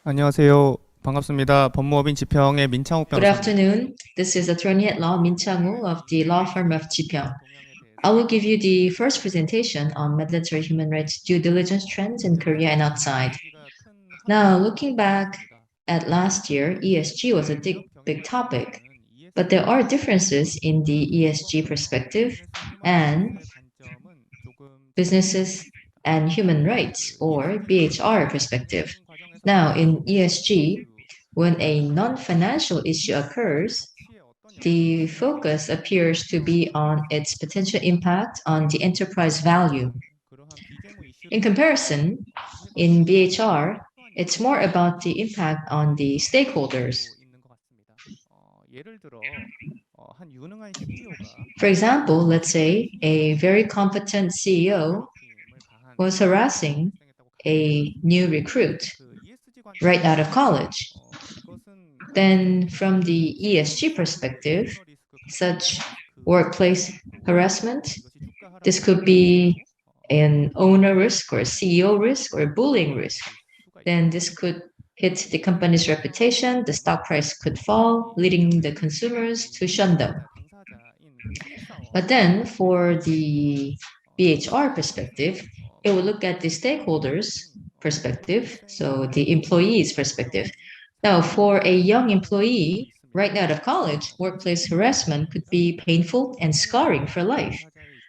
안녕하세요. 반갑습니다. 법무법인 지평의 민창욱 Good 변호사입니다. afternoon. This is attorney at law Min Chang-woo of the law firm of Jipyong. I will give you the first presentation on mandatory human rights due diligence trends in Korea and outside. Now, looking back at last year, ESG was a big topic, but there are differences in the ESG perspective and businesses and human rights or BHR perspective. Now, in ESG, when a non-financial issue occurs, the focus appears to be on its potential impact on the enterprise value. In comparison, in BHR, it's more about the impact on the stakeholders. For example, let's say a very competent CEO was harassing a new recruit right out of college. Then, from the ESG perspective, such workplace harassment, this could be an owner risk or CEO risk or bullying risk. Then this could hit the company's reputation, the stock price could fall, leading the consumers to shun them. But then for the BHR perspective, it will look at the stakeholders perspective, so the employee's perspective. Now, for a young employee right out of college, workplace harassment could be painful and scarring for life.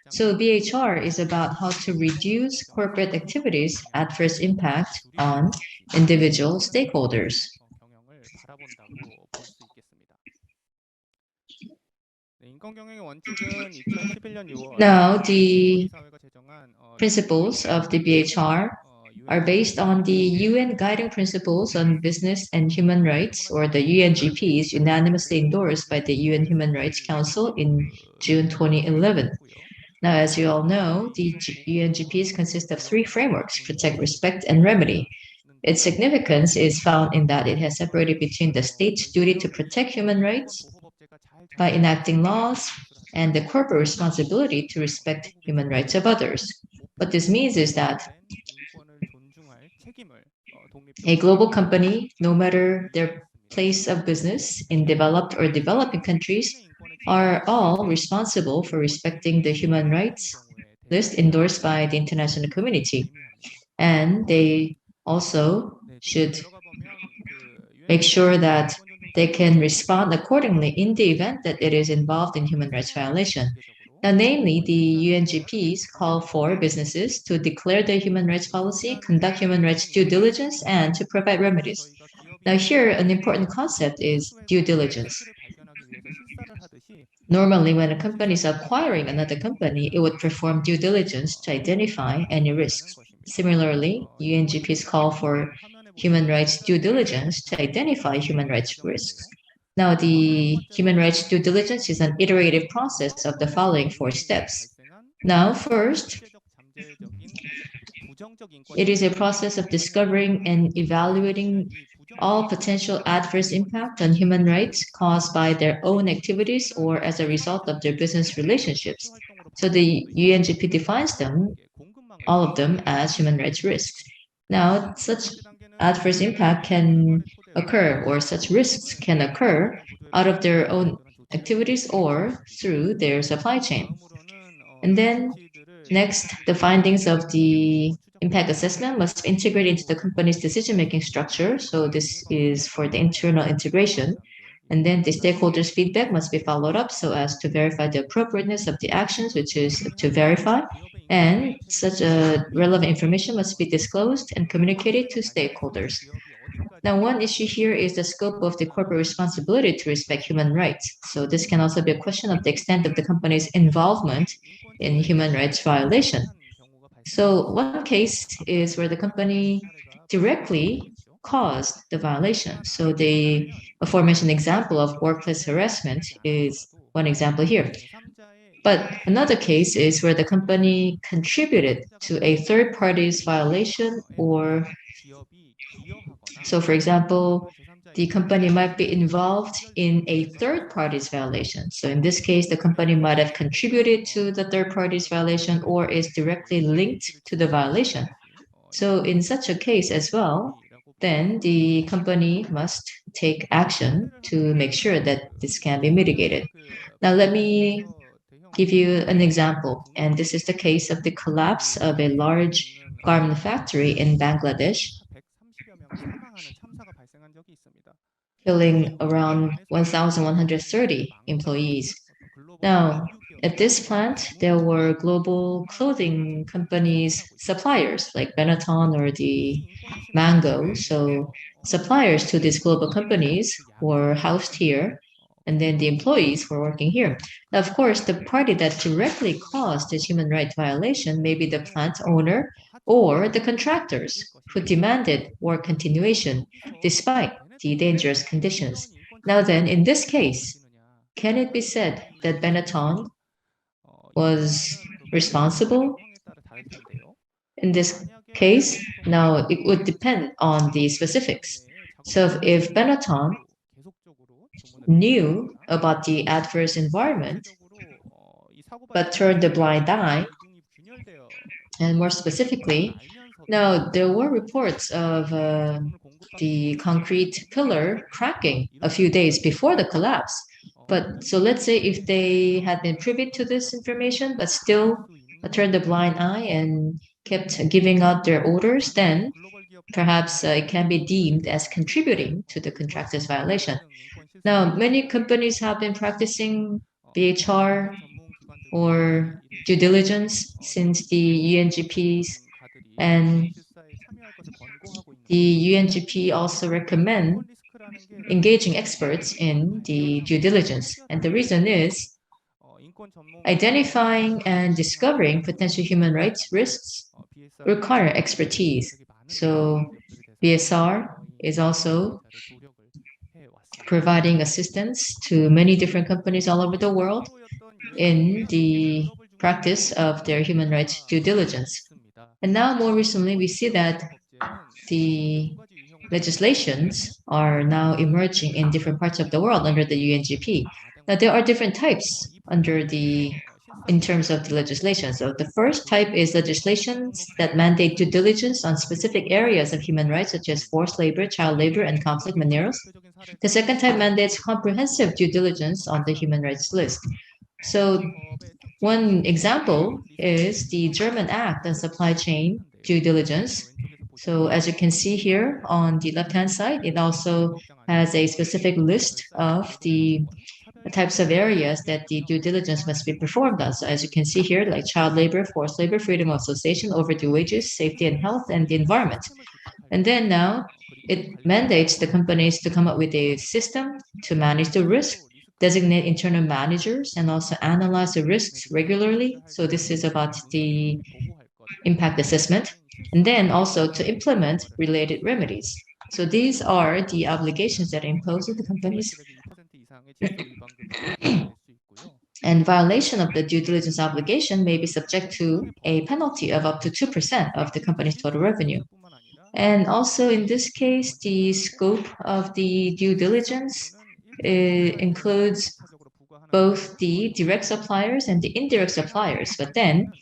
So BHR is about how to reduce corporate activities' adverse impact on individual stakeholders. Now, the principles of the BHR are based on the UN Guiding Principles on Business and Human Rights, or the UNGPs, unanimously endorsed by the UN Human Rights Council in June 2011. Now, as you all know, the UNGPs consist of three frameworks: protect, respect, and remedy. Its significance is found in that it has separated between the state's duty to protect human rights by enacting laws and the corporate responsibility to respect human rights of others. What this means is that a global company, no matter their place of business in developed or developing countries, are all responsible for respecting the human rights list endorsed by the international community. And they also should make sure that they can respond accordingly in the event that it is involved in human rights violation. Now, namely, the UNGPs call for businesses to declare their human rights policy, conduct human rights due diligence, and to provide remedies. Now, here, an important concept is due diligence. Normally, when a company is acquiring another company, it would perform due diligence to identify any risks. Similarly, UNGPs call for human rights due diligence to identify human rights risks. Now, the human rights due diligence is an iterative process of the following four steps. Now, first, it is a process of discovering and evaluating all potential adverse impact on human rights caused by their own activities or as a result of their business relationships. So the UNGP defines them, all of them, as human rights risks. Now, such adverse impact can occur, or such risks can occur out of their own activities or through their supply chain. And then next, the findings of the impact assessment must be integrated into the company's decision-making structure. So this is for the internal integration. And then the stakeholders' feedback must be followed up so as to verify the appropriateness of the actions, which is to verify. And such relevant information must be disclosed and communicated to stakeholders. Now, one issue here is the scope of the corporate responsibility to respect human rights. So this can also be a question of the extent of the company's involvement in human rights violation. So one case is where the company directly caused the violation. So the aforementioned example of workplace harassment is one example here. But another case is where the company contributed to a third party's violation, or so for example, the company might be involved in a third party's violation. So in this case, the company might have contributed to the third party's violation or is directly linked to the violation. So in such a case as well, then the company must take action to make sure that this can be mitigated. Now, let me give you an example. And this is the case of the collapse of a large garment factory in Bangladesh, killing around 1,130 employees. Now, at this plant, there were global clothing companies suppliers like Benetton or the Mango. So, suppliers to these global companies were housed here, and then the employees were working here. Now, of course, the party that directly caused this human rights violation may be the plant owner or the contractors who demanded work continuation despite the dangerous conditions. Now, then, in this case, can it be said that Benetton was responsible in this case? Now, it would depend on the specifics. So, if Benetton knew about the adverse environment but turned a blind eye, and more specifically, now there were reports of the concrete pillar cracking a few days before the collapse. But so let's say if they had been privy to this information, but still turned a blind eye and kept giving out their orders, then perhaps it can be deemed as contributing to the contractor's violation. Now, many companies have been practicing BHR or due diligence since the UNGPs, and the UNGP also recommend engaging experts in the due diligence. And the reason is identifying and discovering potential human rights risks require expertise. So BSR is also providing assistance to many different companies all over the world in the practice of their human rights due diligence. And now, more recently, we see that the legislations are now emerging in different parts of the world under the UNGP. Now, there are different types under the in terms of the legislation. So the first type is legislations that mandate due diligence on specific areas of human rights, such as forced labor, child labor, and conflict minerals. The second type mandates comprehensive due diligence on the human rights list. So one example is the German Act on supply chain due diligence. So as you can see here on the left-hand side, it also has a specific list of the types of areas that the due diligence must be performed on. So as you can see here, like child labor, forced labor, freedom of association, overdue wages, safety and health, and the environment. And then now it mandates the companies to come up with a system to manage the risk, designate internal managers, and also analyze the risks regularly. So this is about the impact assessment. And then also to implement related remedies. So these are the obligations that are imposed on the companies. And violation of the due diligence obligation may be subject to a penalty of up to 2% of the company's total revenue. And also in this case, the scope of the due diligence includes both the direct suppliers and the indirect suppliers. But then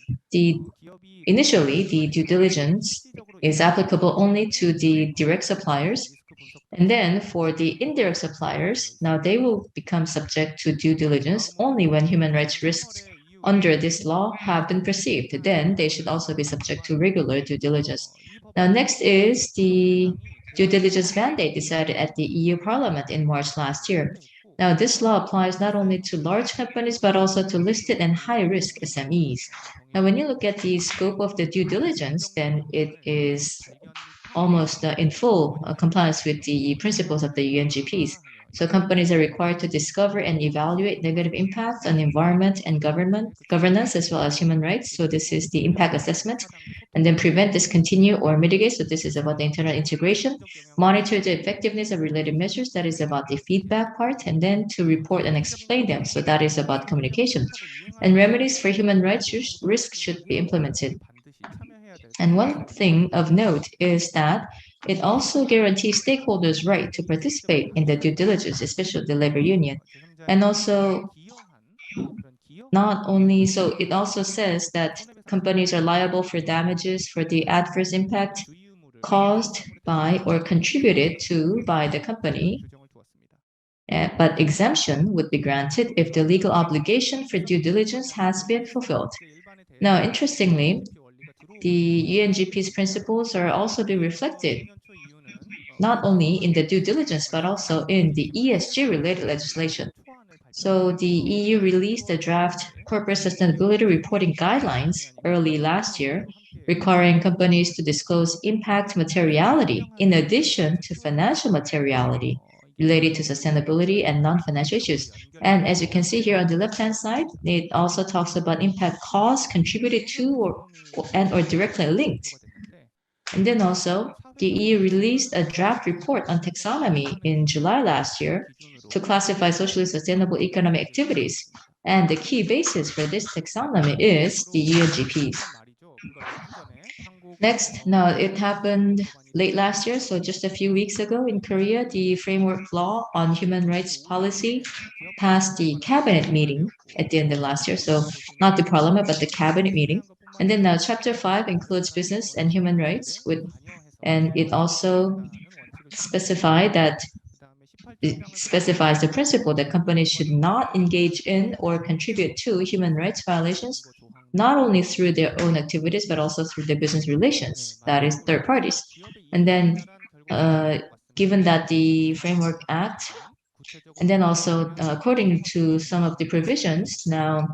initially the due diligence is applicable only to the direct suppliers. And then for the indirect suppliers, now they will become subject to due diligence only when human rights risks under this law have been perceived. Then they should also be subject to regular due diligence. Now, next is the due diligence mandate decided at the EU Parliament in March last year. Now, this law applies not only to large companies, but also to listed and high risk SMEs. Now, when you look at the scope of the due diligence, then it is almost in full compliance with the principles of the UNGPs. So companies are required to discover and evaluate negative impacts on environment and governance as well as human rights. So this is the impact assessment. And then prevent, discontinue, or mitigate. So this is about the internal integration. Monitor the effectiveness of related measures. That is about the feedback part. And then to report and explain them. So that is about communication. And remedies for human rights risks should be implemented. And one thing of note is that it also guarantees stakeholders' right to participate in the due diligence, especially the labor union. And also, not only so, it also says that companies are liable for damages for the adverse impact caused by or contributed to by the company, but exemption would be granted if the legal obligation for due diligence has been fulfilled. Now, interestingly, the UNGP's principles are also being reflected not only in the due diligence but also in the ESG related legislation. So the EU released the draft corporate sustainability reporting guidelines early last year, requiring companies to disclose impact materiality in addition to financial materiality related to sustainability and non-financial issues. And as you can see here on the left-hand side, it also talks about impact caused, contributed to, or directly linked. And then also, the EU released a draft report on taxonomy in July last year to classify socially sustainable economic activities. And the key basis for this taxonomy is the UNGPs. Next, now it happened late last year, so just a few weeks ago in Korea, the framework law on human rights policy passed the cabinet meeting at the end of last year. So not the parliament, but the cabinet meeting. And then now chapter 5 includes business and human rights and it also specified that it specifies the principle that companies should not engage in or contribute to human rights violations, not only through their own activities, but also through their business relations, that is, third parties. And then, given that the Framework Act, and then also according to some of the provisions, now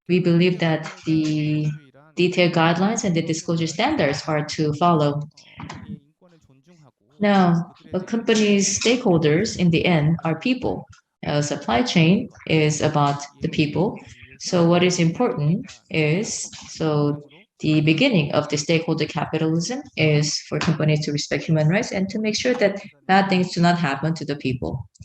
we believe that the detailed guidelines and the disclosure standards are to follow. Now, a company's stakeholders in the end are people. A supply chain is about the people. So what is important is the beginning of the stakeholder capitalism is for companies to respect human rights and to make sure that bad things do not happen to the people.